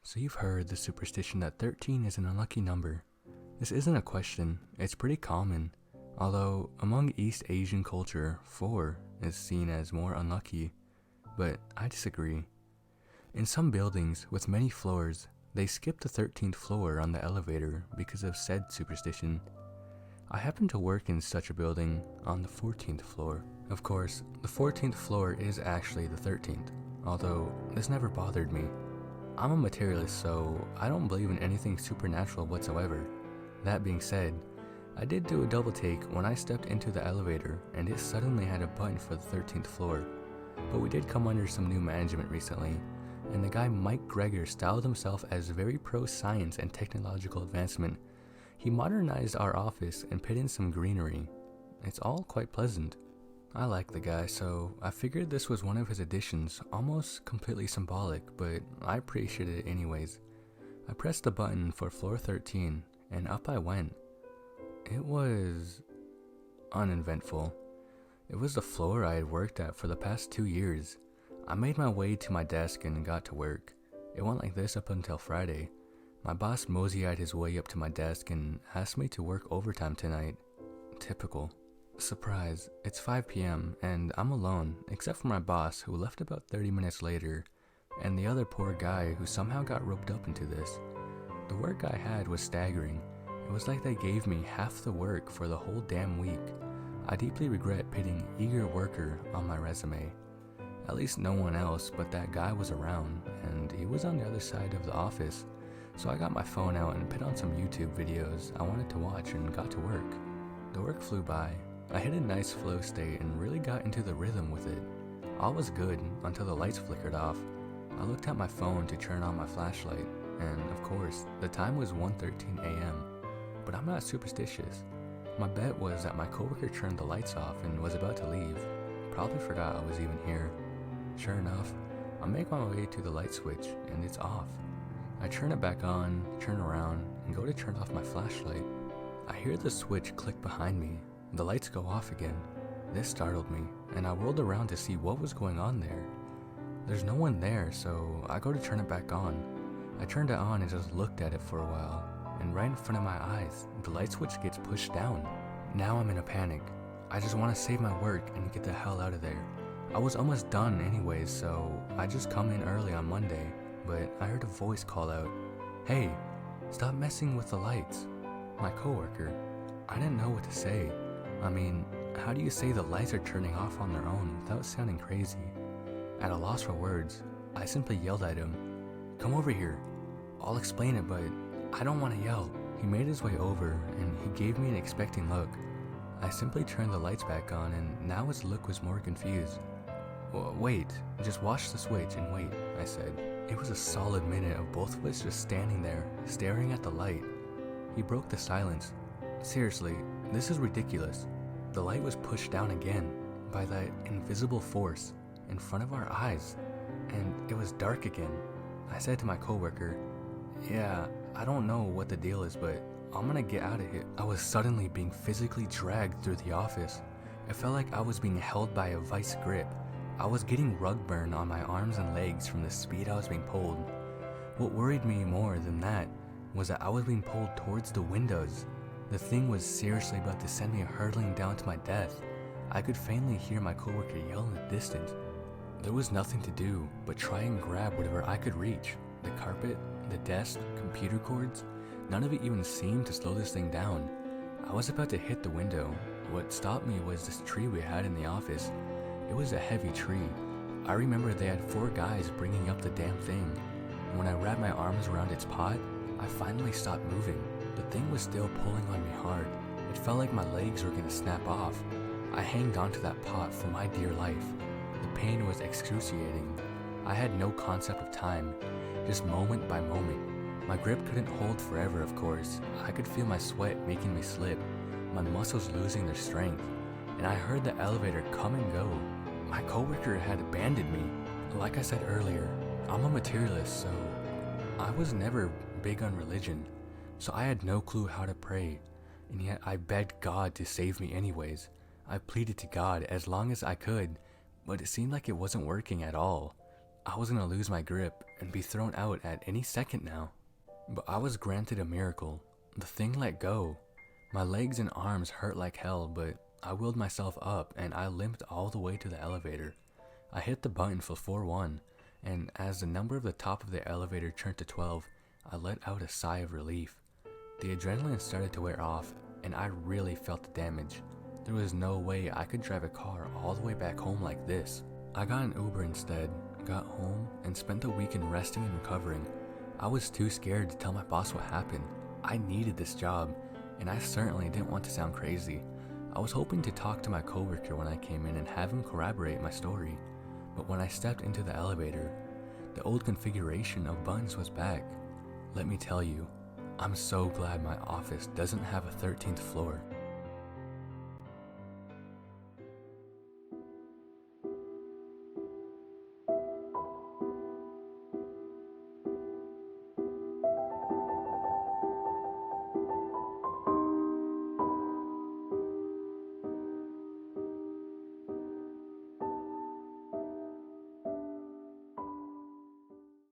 So you've heard the superstition that 13 is an unlucky number. This isn't a question, it's pretty common. Although, among East Asian culture, 4 is seen as more unlucky. But I disagree. In some buildings with many floors, they skip the 13th floor on the elevator because of said superstition. I happen to work in such a building on the 14th floor. Of course, the 14th floor is actually the 13th, although this never bothered me. I'm a materialist, so I don't believe in anything supernatural whatsoever. That being said, I did do a double take when I stepped into the elevator and it suddenly had a button for the 13th floor. But we did come under some new management recently, and the guy Mike Greger styled himself as very pro-science and technological advancement. He modernized our office and put in some greenery. It's all quite pleasant. I like the guy, so I figured this was one of his additions, almost completely symbolic, but I appreciated it anyways. I pressed the button for floor 13, and up I went. It was uneventful. It was the floor I had worked at for the past 2 years. I made my way to my desk and got to work. It went like this up until Friday. My boss moseyed his way up to my desk and asked me to work overtime tonight. Typical. Surprise, it's 5 p.m. and I'm alone, except for my boss who left about 30 minutes later, and the other poor guy who somehow got roped up into this. The work I had was staggering. It was like they gave me half the work for the whole damn week. I deeply regret putting eager worker on my resume. At least no one else but that guy was around, and he was on the other side of the office, so I got my phone out and put on some YouTube videos I wanted to watch and got to work. The work flew by. I hit a nice flow state and really got into the rhythm with it. All was good until the lights flickered off. I looked at my phone to turn on my flashlight, and of course, the time was 1:13 a.m. But I'm not superstitious. My bet was that my coworker turned the lights off and was about to leave. Probably forgot I was even here. Sure enough, I make my way to the light switch and it's off. I turn it back on, turn around, and go to turn off my flashlight. I hear the switch click behind me. The lights go off again. This startled me, and I whirled around to see what was going on there. There's no one there, so I go to turn it back on. I turned it on and just looked at it for a while, and right in front of my eyes, the light switch gets pushed down. Now I'm in a panic. I just want to save my work and get the hell out of there. I was almost done anyways, so I just come in early on Monday, but I heard a voice call out, "Hey, stop messing with the lights." My coworker. I didn't know what to say. I mean, how do you say the lights are turning off on their own without sounding crazy? At a loss for words, I simply yelled at him, "Come over here. I'll explain it, but I don't want to yell." He made his way over and he gave me an expecting look. I simply turned the lights back on and now his look was more confused. Wait, just watch the switch and wait," I said. It was a solid minute of both of us just standing there, staring at the light. He broke the silence. "Seriously, this is ridiculous." The light was pushed down again by that invisible force in front of our eyes, and it was dark again. I said to my coworker, "Yeah, I don't know what the deal is, but I'm gonna get out of here." I was suddenly being physically dragged through the office. It felt like I was being held by a vice grip. I was getting rug burn on my arms and legs from the speed I was being pulled. What worried me more than that was that I was being pulled towards the windows. The thing was seriously about to send me hurtling down to my death. I could faintly hear my coworker yell in the distance. There was nothing to do but try and grab whatever I could reach. The carpet, the desk, computer cords, none of it even seemed to slow this thing down. I was about to hit the window. What stopped me was this tree we had in the office. It was a heavy tree. I remember they had 4 guys bringing up the damn thing. When I wrapped my arms around its pot, I finally stopped moving. The thing was still pulling on me hard. It felt like my legs were gonna snap off. I hanged onto that pot for my dear life. The pain was excruciating. I had no concept of time, just moment by moment. My grip couldn't hold forever, of course. I could feel my sweat making me slip, my muscles losing their strength, and I heard the elevator come and go. My coworker had abandoned me. Like I said earlier, I'm a materialist, so I was never big on religion, so I had no clue how to pray, and yet I begged God to save me anyways. I pleaded to God as long as I could, but it seemed like it wasn't working at all. I was gonna lose my grip and be thrown out at any second now. But I was granted a miracle. The thing let go. My legs and arms hurt like hell, but I willed myself up and I limped all the way to the elevator. I hit the button for floor 1, and as the number of the top of the elevator turned to 12, I let out a sigh of relief. The adrenaline started to wear off, and I really felt the damage. There was no way I could drive a car all the way back home like this. I got an Uber instead, got home, and spent the weekend resting and recovering. I was too scared to tell my boss what happened. I needed this job, and I certainly didn't want to sound crazy. I was hoping to talk to my coworker when I came in and have him corroborate my story. But when I stepped into the elevator, the old configuration of buttons was back. Let me tell you, I'm so glad my office doesn't have a 13th floor.